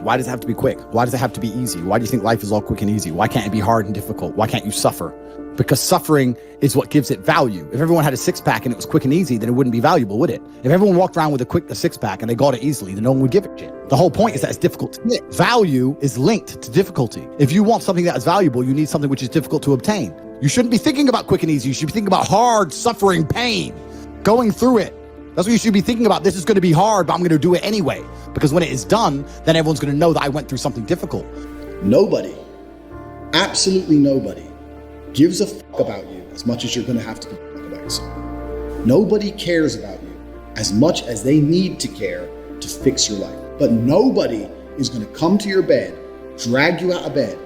Why does it have to be quick? Why does it have to be easy? Why do you think life is all quick and easy? Why can't it be hard and difficult? Why can't you suffer? Because suffering is what gives it value. If everyone had a six-pack and it was quick and easy, then it wouldn't be valuable, would it? If everyone walked around with a six-pack and they got it easily, then no one would give a shit. The whole point is that it's difficult to get. Value is linked to difficulty. If you want something that is valuable, you need something which is difficult to obtain. You shouldn't be thinking about quick and easy. You should be thinking about hard, suffering, pain, going through it. That's what you should be thinking about. This is going to be hard, but I'm going to do it anyway. Because when it is done, then everyone's going to know that I went through something difficult. Nobody, absolutely nobody, gives a fuck about you as much as you're going to have to give a fuck about yourself. Nobody cares about you as much as they need to care to fix your life. But nobody is going to come to your bed, drag you out of bed,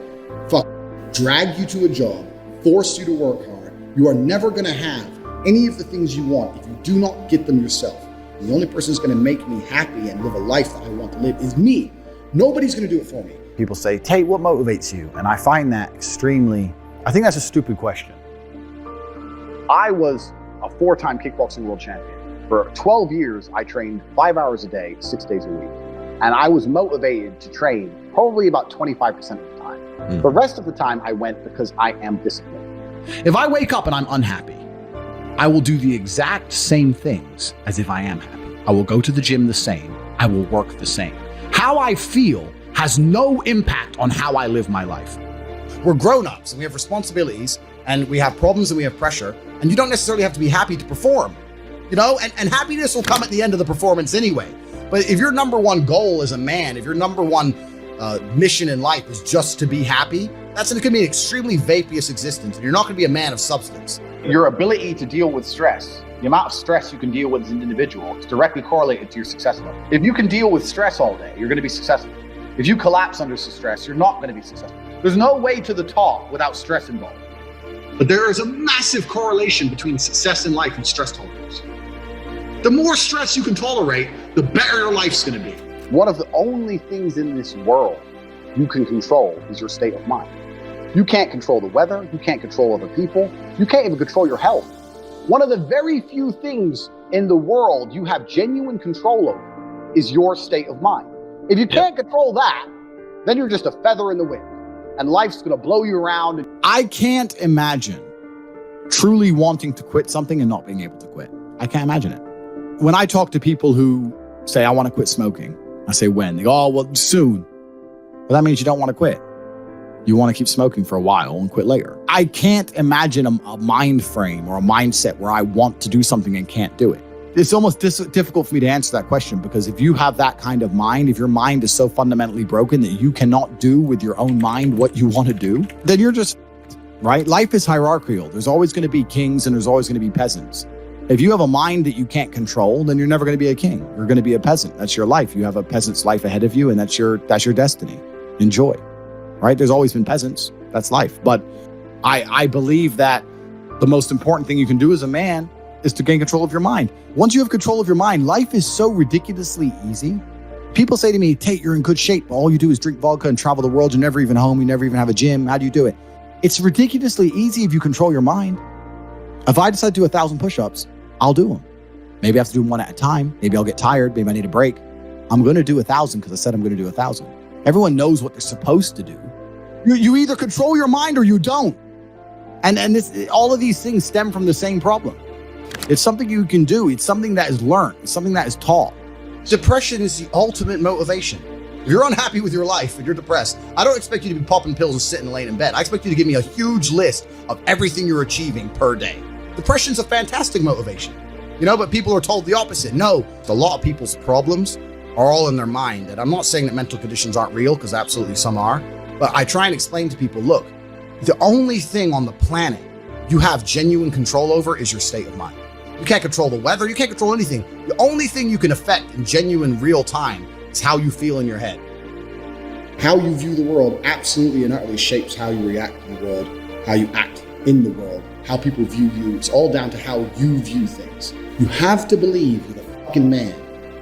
drag you to a job, force you to work hard. You are never going to have any of the things you want if you do not get them yourself. The only person who's going to make me happy and live a life that I want to live is me. Nobody's going to do it for me. People say, Tate, what motivates you? And I find that I think that's a stupid question. I was a 4-time kickboxing world champion. For 12 years, I trained 5 hours a day, 6 days a week. And I was motivated to train probably about 25% of the time. The rest of the time I went because I am disciplined. If I wake up and I'm unhappy, I will do the exact same things as if I am happy. I will go to the gym the same. I will work the same. How I feel has no impact on how I live my life. We're grown-ups and we have responsibilities and we have problems and we have pressure, and you don't necessarily have to be happy to perform, and happiness will come at the end of the performance anyway. But if your number one goal as a man, if your number one mission in life is just to be happy, that's going to be an extremely vaporous existence, and you're not going to be a man of substance. Your ability to deal with stress, the amount of stress you can deal with as an individual, is directly correlated to your success level. If you can deal with stress all day, you're going to be successful. If you collapse under stress, you're not going to be successful. There's no way to the top without stress involved. But there is a massive correlation between success in life and stress tolerance. The more stress you can tolerate, the better your life's going to be. One of the only things in this world you can control is your state of mind. You can't control the weather. You can't control other people. You can't even control your health. One of the very few things in the world you have genuine control over is your state of mind. If you can't control that, then you're just a feather in the wind, and life's going to blow you around. I can't imagine truly wanting to quit something and not being able to quit. I can't imagine it. When I talk to people who say, I want to quit smoking, I say, when? They go, oh, well, soon. Well, that means you don't want to quit. You want to keep smoking for a while and quit later. I can't imagine a mind frame or a mindset where I want to do something and can't do it. It's almost difficult for me to answer that question, because if you have that kind of mind, if your mind is so fundamentally broken that you cannot do with your own mind what you want to do, then you're just, right? Life is hierarchical. There's always going to be kings and there's always going to be peasants. If you have a mind that you can't control, then you're never going to be a king. You're going to be a peasant. That's your life. You have a peasant's life ahead of you, and that's your destiny. Enjoy, right? There's always been peasants. That's life. But I believe that the most important thing you can do as a man is to gain control of your mind. Once you have control of your mind, life is so ridiculously easy. People say to me, Tate, you're in good shape. All you do is drink vodka and travel the world. You're never even home. You never even have a gym. How do you do it? It's ridiculously easy if you control your mind. If I decide to do 1,000 push-ups, I'll do them. Maybe I have to do them one at a time. Maybe I'll get tired. Maybe I need a break. I'm going to do 1,000 because I said I'm going to do 1,000. Everyone knows what they're supposed to do. You either control your mind or you don't. And all of these things stem from the same problem. It's something you can do. It's something that is learned. It's something that is taught. Depression is the ultimate motivation. If you're unhappy with your life and you're depressed, I don't expect you to be popping pills and sitting laying in bed. I expect you to give me a huge list of everything you're achieving per day. Depression's a fantastic motivation, but people are told the opposite. No, a lot of people's problems are all in their mind. And I'm not saying that mental conditions aren't real, because absolutely some are. But I try and explain to people, look, the only thing on the planet you have genuine control over is your state of mind. You can't control the weather. You can't control anything. The only thing you can affect in genuine real time is how you feel in your head. How you view the world absolutely and utterly shapes how you react to the world, how you act in the world, how people view you. It's all down to how you view things. You have to believe you're a fucking man,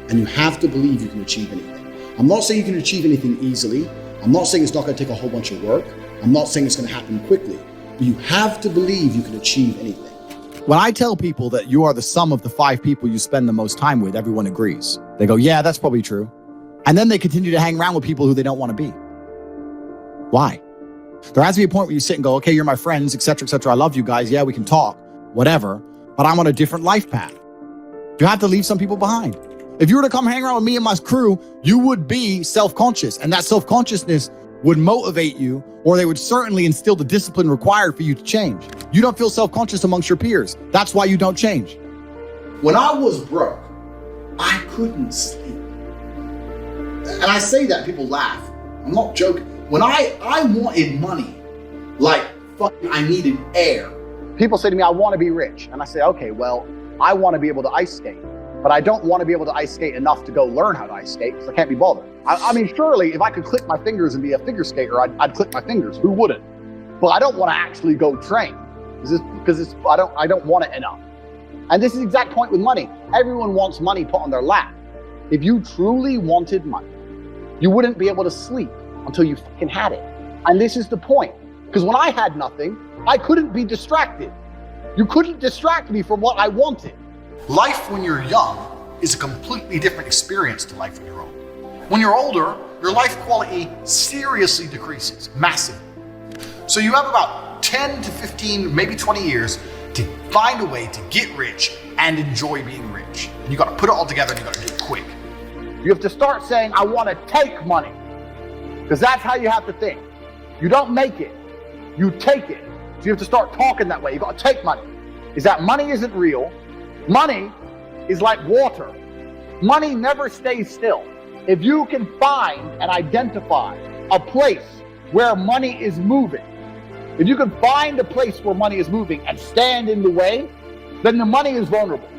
and you have to believe you can achieve anything. I'm not saying you can achieve anything easily. I'm not saying it's not going to take a whole bunch of work. I'm not saying it's going to happen quickly, but you have to believe you can achieve anything. When I tell people that you are the sum of the 5 people you spend the most time with, everyone agrees. They go, yeah, that's probably true. And then they continue to hang around with people who they don't want to be. Why? There has to be a point where you sit and go, okay, you're my friends, et cetera, I love you guys. Yeah, we can talk, whatever, but I'm on a different life path. You have to leave some people behind. If you were to come hang around with me and my crew, you would be self-conscious, and that self-consciousness would motivate you, or they would certainly instill the discipline required for you to change. You don't feel self-conscious amongst your peers. That's why you don't change. When I was broke, I couldn't sleep. And I say that, people laugh. I'm not joking. When I wanted money, like fucking I needed air. People say to me, I want to be rich. And I say, okay, well, I want to be able to ice skate, but I don't want to be able to ice skate enough to go learn how to ice skate because I can't be bothered. I mean, surely if I could click my fingers and be a figure skater, I'd click my fingers. Who wouldn't? But I don't want to actually go train because I don't want it enough. And this is the exact point with money. Everyone wants money put on their lap. If you truly wanted money, you wouldn't be able to sleep until you fucking had it. And this is the point. Because when I had nothing, I couldn't be distracted. You couldn't distract me from what I wanted. Life when you're young is a completely different experience to life when you're old. When you're older, your life quality seriously decreases, massively. So you have about 10 to 15, maybe 20 years to find a way to get rich and enjoy being rich. And you gotta put it all together and you gotta do it quick. You have to start saying, I want to take money. Because that's how you have to think. You don't make it, you take it. So you have to start talking that way. You got to take money. Is that money isn't real. Money is like water. Money never stays still. If you can find and identify a place where money is moving, if you can find a place where money is moving and stand in the way, then the money is vulnerable.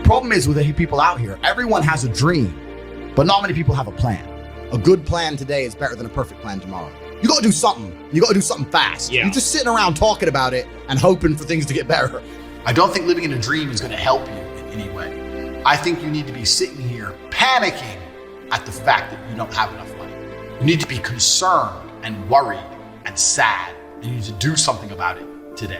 Problem is with the people out here, everyone has a dream, but not many people have a plan. A good plan today is better than a perfect plan tomorrow. You got to do something. You got to do something fast. Yeah. You're just sitting around talking about it and hoping for things to get better. I don't think living in a dream is going to help you in any way. I think you need to be sitting here panicking at the fact that you don't have enough money. You need to be concerned and worried and sad, and you need to do something about it